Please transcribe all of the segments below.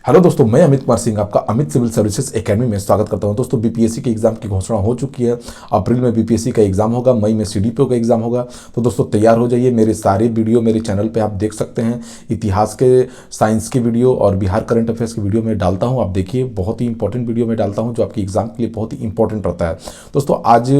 Hello दोस्तों, मैं अमित कुमार सिंह आपका अमित सिविल सर्विसेज एकेडमी में स्वागत करता हूं। दोस्तों, बीपीएससी के एग्जाम की घोषणा हो चुकी है। अप्रैल में बीपीएससी का एग्जाम होगा, मई में सीडीपीओ का एग्जाम होगा। तो दोस्तों तैयार हो जाइए। मेरे सारे वीडियो मेरे चैनल पे आप देख सकते हैं। इतिहास के, साइंस के वीडियो और बिहार करंट अफेयर्स की वीडियो में डालता हूँ। आप देखिए, बहुत ही इंपॉर्टेंट वीडियो में डालता हूँ जो आपके एग्जाम के लिए बहुत ही इंपॉर्टेंट रहता है। दोस्तों आज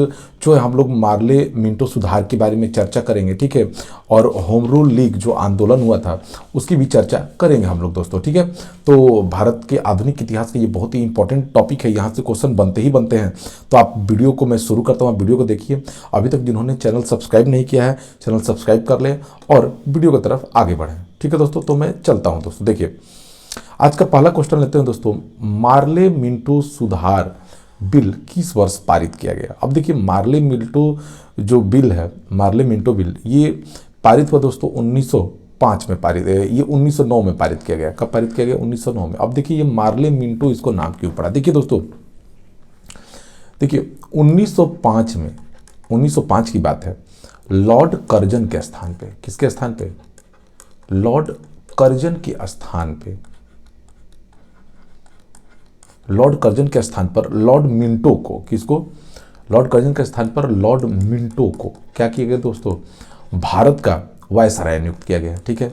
जो है हम लोग मार्ले मिंटो सुधार के बारे में चर्चा करेंगे, ठीक है। और होम रूल लीग जो आंदोलन हुआ था उसकी भी चर्चा करेंगे हम लोग दोस्तों, ठीक है। तो भारत के आधुनिक इतिहास का ये बहुत ही इंपॉर्टेंट टॉपिक है, यहाँ से क्वेश्चन बनते ही बनते हैं। तो आप वीडियो को मैं शुरू करता हूँ, आप वीडियो को देखिए। अभी तक जिन्होंने चैनल सब्सक्राइब नहीं किया है, चैनल सब्सक्राइब कर लें और वीडियो की तरफ आगे बढ़ें, ठीक है दोस्तों। तो मैं चलता हूँ दोस्तों। देखिए, आज का पहला क्वेश्चन लेते हैं दोस्तों। मार्ले मिंटो सुधार बिल किस वर्ष पारित किया गया? अब देखिए, मार्ले मिंटो जो बिल है, मार्ले मिंटो बिल, ये पारित हुआ दोस्तों 1905 में पारित, ये 1909 में पारित किया गया। कब पारित किया गया? 1909 में। अब देखिए, ये मार्ले मिंटो इसको नाम क्यों पड़ा? देखिए दोस्तों, देखिए 1905 में, 1905 की बात है, लॉर्ड कर्जन के स्थान पे, किसके स्थान पे? लॉर्ड कर्जन के स्थान पे, लॉर्ड कर्जन के स्थान पर लॉर्ड मिंटो को, किसको? लॉर्ड कर्जन के स्थान पर लॉर्ड मिंटो को क्या किया गया दोस्तों? भारत का वायसराय नियुक्त किया गया, ठीक है।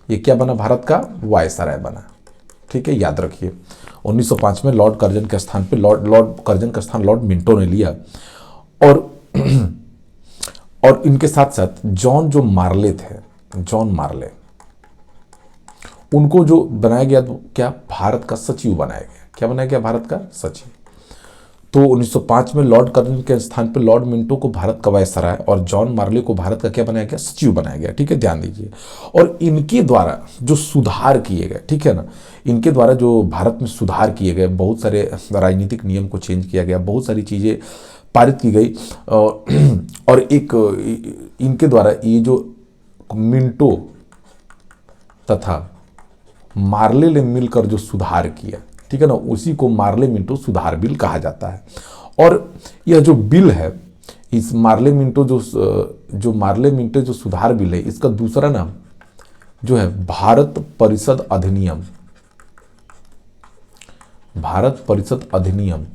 ये क्या बना? भारत का वायसराय बना, ठीक है, याद रखिए। 1905 में लॉर्ड कर्जन के स्थान पे लॉर्ड कर्जन का स्थान लॉर्ड मिंटो ने लिया। और और इनके साथ साथ जॉन जो मार्ले थे, जॉन मार्ले, उनको जो बनाया गया, तो क्या? भारत का सचिव बनाया गया। क्या बनाया गया? भारत का सचिव। तो 1905 में लॉर्ड कर्जन के स्थान पर लॉर्ड मिंटो को भारत का वायसराय और जॉन मार्ले को भारत का क्या बनाया गया? सचिव बनाया गया, ठीक है, ध्यान दीजिए। और इनके द्वारा जो सुधार किए गए, ठीक है ना, इनके द्वारा जो भारत में सुधार किए गए, बहुत सारे राजनीतिक नियम को चेंज किया गया, बहुत सारी चीज़ें पारित की गई। और एक इनके द्वारा ये जो मिंटो तथा मार्ले ने मिलकर जो सुधार किया, ठीक है ना, उसी को मार्ले मिंटो सुधार बिल कहा जाता है। और यह जो बिल है, इस मार्ले मिंटो जो मार्ले मिंटो जो सुधार बिल है, इसका दूसरा नाम जो है भारत परिषद अधिनियम, भारत परिषद अधिनियम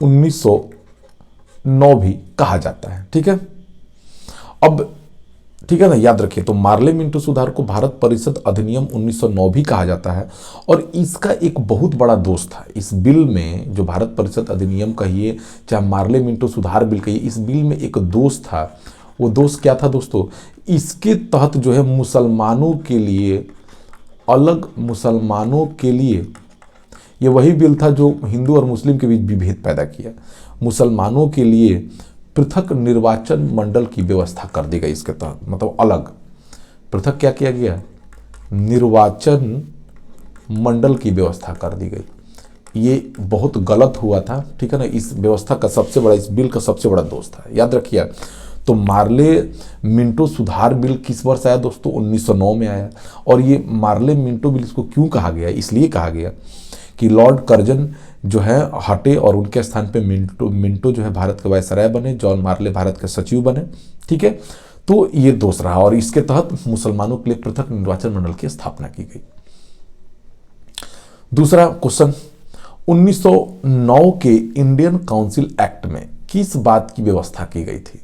1909 भी कहा जाता है, ठीक है। अब ठीक है ना, याद रखिए। तो मार्ले मिंटो सुधार को भारत परिषद अधिनियम 1909 भी कहा जाता है। और इसका एक बहुत बड़ा दोष था इस बिल में, जो भारत परिषद अधिनियम कहिए चाहे मार्ले मिंटो सुधार बिल कहिए, इस बिल में एक दोष था। वो दोष क्या था दोस्तों? इसके तहत जो है मुसलमानों के लिए अलग, मुसलमानों के लिए, ये वही बिल था जो हिंदू और मुस्लिम के बीच विभेद पैदा किया। मुसलमानों के लिए पृथक निर्वाचन मंडल की व्यवस्था कर दी गई इसके तहत, मतलब अलग पृथक क्या किया गया? निर्वाचन मंडल की व्यवस्था कर दी गई। ये बहुत गलत हुआ था, ठीक है ना। इस व्यवस्था का सबसे बड़ा, इस बिल का सबसे बड़ा दोष था, याद रखिए। तो मार्ले मिंटो सुधार बिल किस वर्ष आया दोस्तों? 1909 में आया। और ये मार्ले मिंटो बिल इसको क्यों कहा गया? इसलिए कहा गया कि लॉर्ड कर्जन जो है हटे और उनके स्थान पे मिंटो जो है भारत के वायसराय बने, जॉन मार्ले भारत के सचिव बने, ठीक है। तो ये दोष रहा और इसके तहत मुसलमानों के लिए पृथक निर्वाचन मंडल की स्थापना की गई। दूसरा क्वेश्चन, 1909 के इंडियन काउंसिल एक्ट में किस बात की व्यवस्था की गई थी?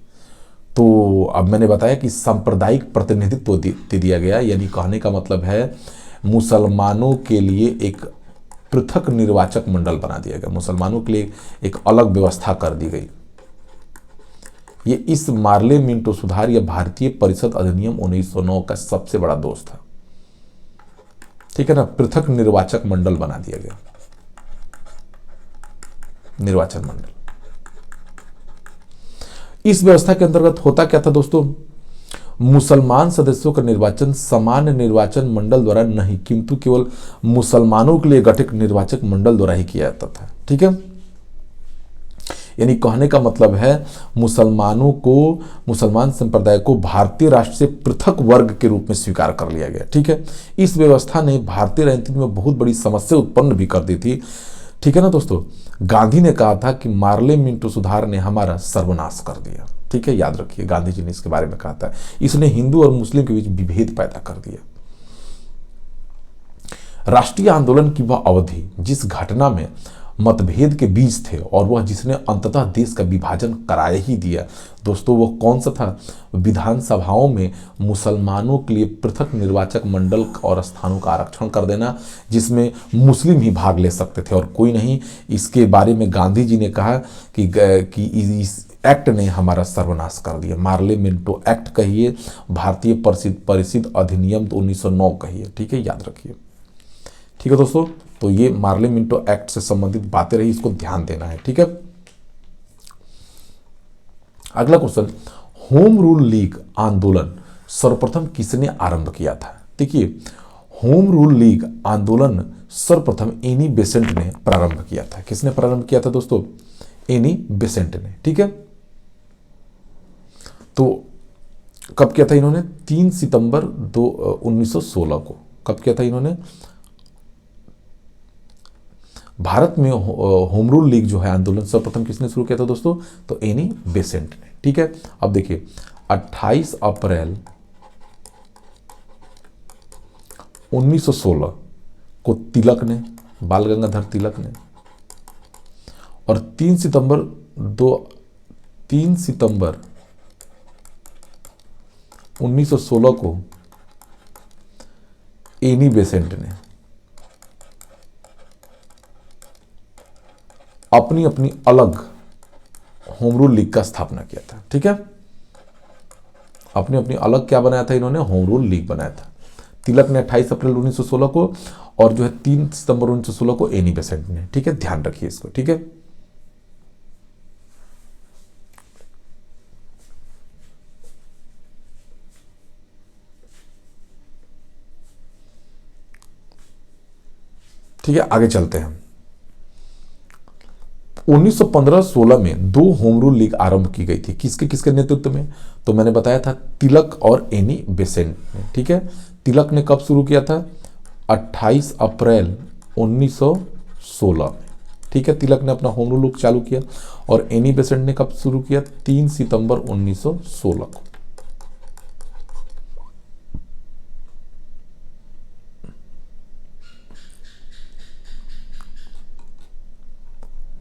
तो अब मैंने बताया कि सांप्रदायिक प्रतिनिधित्व दिया गया, यानी कहने का मतलब है मुसलमानों के लिए एक पृथक निर्वाचक मंडल बना दिया गया, मुसलमानों के लिए एक अलग व्यवस्था कर दी गई। ये इस मार्ले मिंटो सुधार या भारतीय परिषद अधिनियम 1909 का सबसे बड़ा दोष था, ठीक है ना। पृथक निर्वाचक मंडल बना दिया गया, निर्वाचन मंडल। इस व्यवस्था के अंतर्गत होता क्या था दोस्तों? मुसलमान सदस्यों का निर्वाचन सामान्य निर्वाचन मंडल द्वारा नहीं, किंतु केवल मुसलमानों के लिए गठित निर्वाचक मंडल द्वारा ही किया जाता था, ठीक है। यानी कहने का मतलब है मुसलमानों को, मुसलमान संप्रदाय को भारतीय राष्ट्र से पृथक वर्ग के रूप में स्वीकार कर लिया गया, ठीक है। इस व्यवस्था ने भारतीय राजनीति में बहुत बड़ी समस्या उत्पन्न भी कर दी थी, ठीक है ना दोस्तों। गांधी ने कहा था कि मार्ले मिंटो सुधार ने हमारा सर्वनाश कर दिया, ठीक है, याद रखिए। गांधी जी ने इसके बारे में कहा था, इसने हिंदू और मुस्लिम के बीच विभेद पैदा कर दिया। राष्ट्रीय आंदोलन की वह अवधि जिस घटना में मतभेद के बीच थे और वह जिसने अंततः देश का विभाजन कराया ही दिया दोस्तों, वह कौन सा था? विधानसभाओं में मुसलमानों के लिए पृथक निर्वाचक मंडल और स्थानों का आरक्षण कर देना, जिसमें मुस्लिम ही भाग ले सकते थे और कोई नहीं। इसके बारे में गांधी जी ने कहा कि इस एक्ट ने हमारा सर्वनाश कर दिया। मार्ले मिंटो एक्ट कहिए, भारतीय परिषद अधिनियम 1909 कहिए, ठीक है, याद रखिए। ठीक है दोस्तों, तो ये मार्ले मिंटो एक्ट से संबंधित बातें रही, इसको ध्यान देना है, ठीक है। अगला क्वेश्चन, होम रूल लीग आंदोलन सर्वप्रथम किसने आरंभ किया था? देखिए, होम रूल लीग आंदोलन सर्वप्रथम एनी बेसेंट ने प्रारंभ किया था। किसने प्रारंभ किया था दोस्तों? एनी बेसेंट ने, ठीक है। तो कब किया था इन्होंने? 3 सितंबर 1916 को। कब किया था इन्होंने? भारत में होम रूल लीग जो है आंदोलन सर्वप्रथम किसने शुरू किया था दोस्तों? तो एनी बेसेंट ने, ठीक है। अब देखिए, 28 अप्रैल 1916 को तिलक ने, बाल गंगाधर तिलक ने, और 3 सितंबर 1916 को एनी बेसेंट ने अपनी अपनी अलग होम रूल लीग का स्थापना किया था, ठीक है। अपनी अपनी अलग क्या बनाया था इन्होंने? होम रूल लीग बनाया था। तिलक ने 28 अप्रैल 1916 को और जो है 3 सितंबर 1916 को एनी बेसेंट ने, ठीक है, ध्यान रखिए इसको, ठीक है। ठीक है, आगे चलते हैं। 1915-16 में 2 होम रूल लीग आरंभ की गई थी। किसके किसके नेतृत्व में? तो मैंने बताया था तिलक और एनी बेसेंट ने, ठीक है। तिलक ने कब शुरू किया था? 28 अप्रैल 1916 में, ठीक है। तिलक ने अपना होम रूल चालू किया और एनी बेसेंट ने कब शुरू किया? 3 सितंबर 1916 को।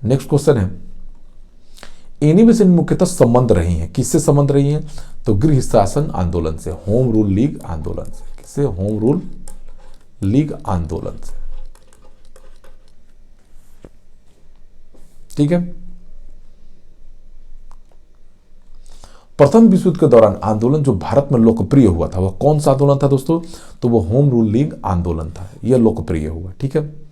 नेक्स्ट क्वेश्चन है, एनी बेसेंट मुख्यतः संबंध रही हैं, किससे संबंध रही हैं? तो गृह शासन आंदोलन से, होम रूल लीग आंदोलन से। किससे? होम रूल लीग आंदोलन से, ठीक है। प्रथम विश्व युद्ध के दौरान आंदोलन जो भारत में लोकप्रिय हुआ था वह कौन सा आंदोलन था दोस्तों? तो वह होम रूल लीग आंदोलन था, यह लोकप्रिय हुआ, ठीक है।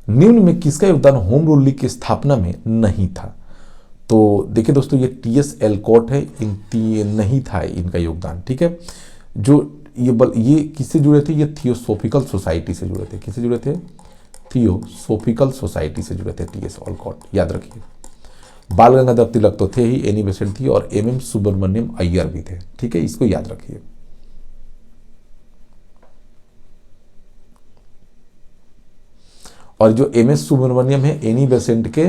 निम्न में किसका योगदान होम रूल लीग की स्थापना में नहीं था? तो देखिए दोस्तों, ये टीएस एलकॉट है, नहीं था इनका योगदान, ठीक है। जो ये किससे जुड़े थे? ये थियोसोफिकल सोसाइटी से जुड़े थे। किससे जुड़े थे? थियोसोफिकल सोसाइटी से जुड़े थे टीएस एलकॉट, याद रखिए। बाल गंगाधर तिलक तो थे ही, एनी बेसेंट थी, और एमएम सुब्रमण्यम अय्यर भी थे, ठीक है, इसको याद रखिए। और जो एम एस सुब्रमण्यम है एनी बेसेंट के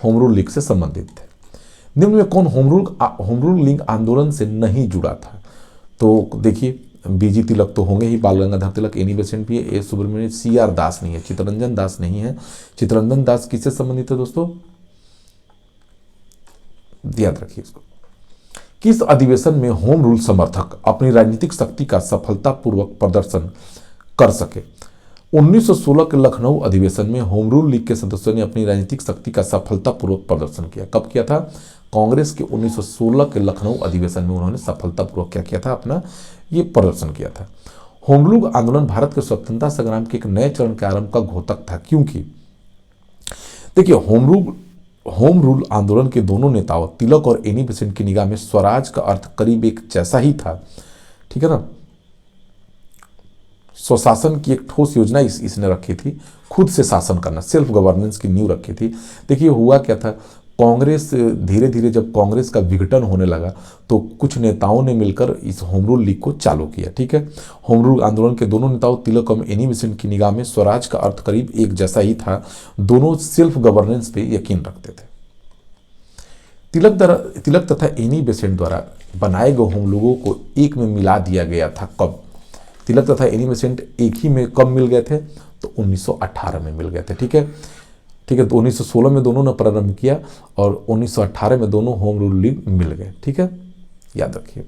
होम रूल लीग से संबंधित थे। निम्न में कौन होम रूल लीग आंदोलन से नहीं जुड़ा था? तो देखिए, बीजी तिलक तो होंगे ही, बाल गंगाधर तिलक, एनी बेसेंट भी है, ए सुब्रमण्यम, सीआर दास नहीं है, चित्तरंजन दास नहीं है। चित्तरंजन दास किससे संबंधित है दोस्तों? याद रखिए इसको। किस अधिवेशन में होम रूल समर्थक अपनी राजनीतिक शक्ति का सफलतापूर्वक प्रदर्शन कर सके? 1916 के लखनऊ अधिवेशन में होम रूल लीग के सदस्यों ने अपनी राजनीतिक शक्ति का सफलतापूर्वक प्रदर्शन किया। कब किया था? कांग्रेस के 1916 के लखनऊ अधिवेशन में उन्होंने सफलतापूर्वक क्या किया था? अपना ये प्रदर्शन किया था। होम रूल आंदोलन भारत के स्वतंत्रता संग्राम के एक नए चरण के आरंभ का घोतक था, क्योंकि देखिए, होम रूल आंदोलन के दोनों नेताओं तिलक और एनी बेसेंट की निगाह में स्वराज का अर्थ करीब एक जैसा ही था, ठीक है ना। स्वशासन की एक ठोस योजना इसने रखी थी, खुद से शासन करना, सेल्फ गवर्नेंस की नींव रखी थी। देखिए, हुआ क्या था, कांग्रेस धीरे धीरे जब कांग्रेस का विघटन होने लगा तो कुछ नेताओं ने मिलकर इस होम रूल लीग को चालू किया, ठीक है। होम रूल आंदोलन के दोनों नेताओं तिलक और एनी बेसेंट की निगाह में स्वराज का अर्थ करीब एक जैसा ही था, दोनों सेल्फ गवर्नेंस पे यकीन रखते थे। तिलक तथा एनी बेसेंट द्वारा बनाए गए होम लोगों को एक में मिला दिया गया था। कब? तिलक तथा एनी बेसेंट एक ही में कब मिल गए थे? तो 1918 में मिल गए थे। ठीक है, ठीक है। तो 1916 में दोनों ने प्रारंभ किया और 1918 में दोनों होम रूल लीग मिल गए। ठीक है, याद रखिए।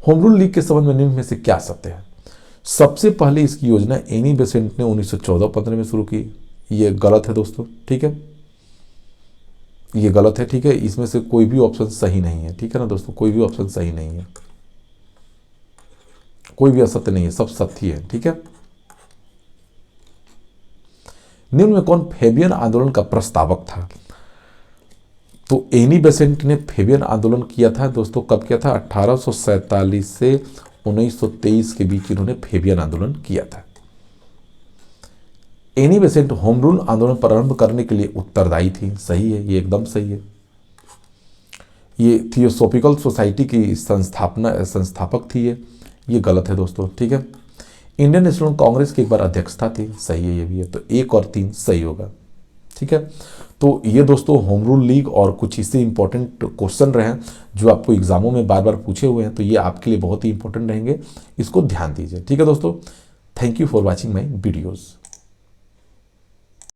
होम रूल लीग के संबंध में निम्न में से क्या सत्य है? सबसे पहले इसकी योजना एनी बेसेंट ने 1914-15 में शुरू की। ये गलत है दोस्तों। ठीक है, ये गलत है। ठीक है, इसमें से कोई भी ऑप्शन सही नहीं है। ठीक है ना दोस्तों, कोई भी ऑप्शन सही नहीं है, कोई भी असत्य नहीं है, सब सत्य है। ठीक है। निम्न में कौन फेबियन आंदोलन का प्रस्तावक था? तो एनी बेसेंट ने फेबियन आंदोलन किया था दोस्तों। कब किया था? 1847 से 1923 के बीच इन्होंने फेबियन आंदोलन किया था। एनी बेसेंट होम रूल आंदोलन प्रारंभ करने के लिए उत्तरदायी थी। सही है, ये एकदम सही है। ये थियोसॉफिकल सोसाइटी की संस्थापक थी ये गलत है दोस्तों। ठीक है। इंडियन नेशनल कांग्रेस की एक बार अध्यक्षता थी। सही है, ये भी है। तो 1 और 3 सही होगा। ठीक है। तो ये दोस्तों होम रूल लीग और कुछ इससे इंपॉर्टेंट क्वेश्चन रहे हैं जो आपको एग्जामों में बार बार पूछे हुए हैं, तो ये आपके लिए बहुत ही इंपॉर्टेंट रहेंगे, इसको ध्यान दीजिए। ठीक है दोस्तों, thank you for watching my videos.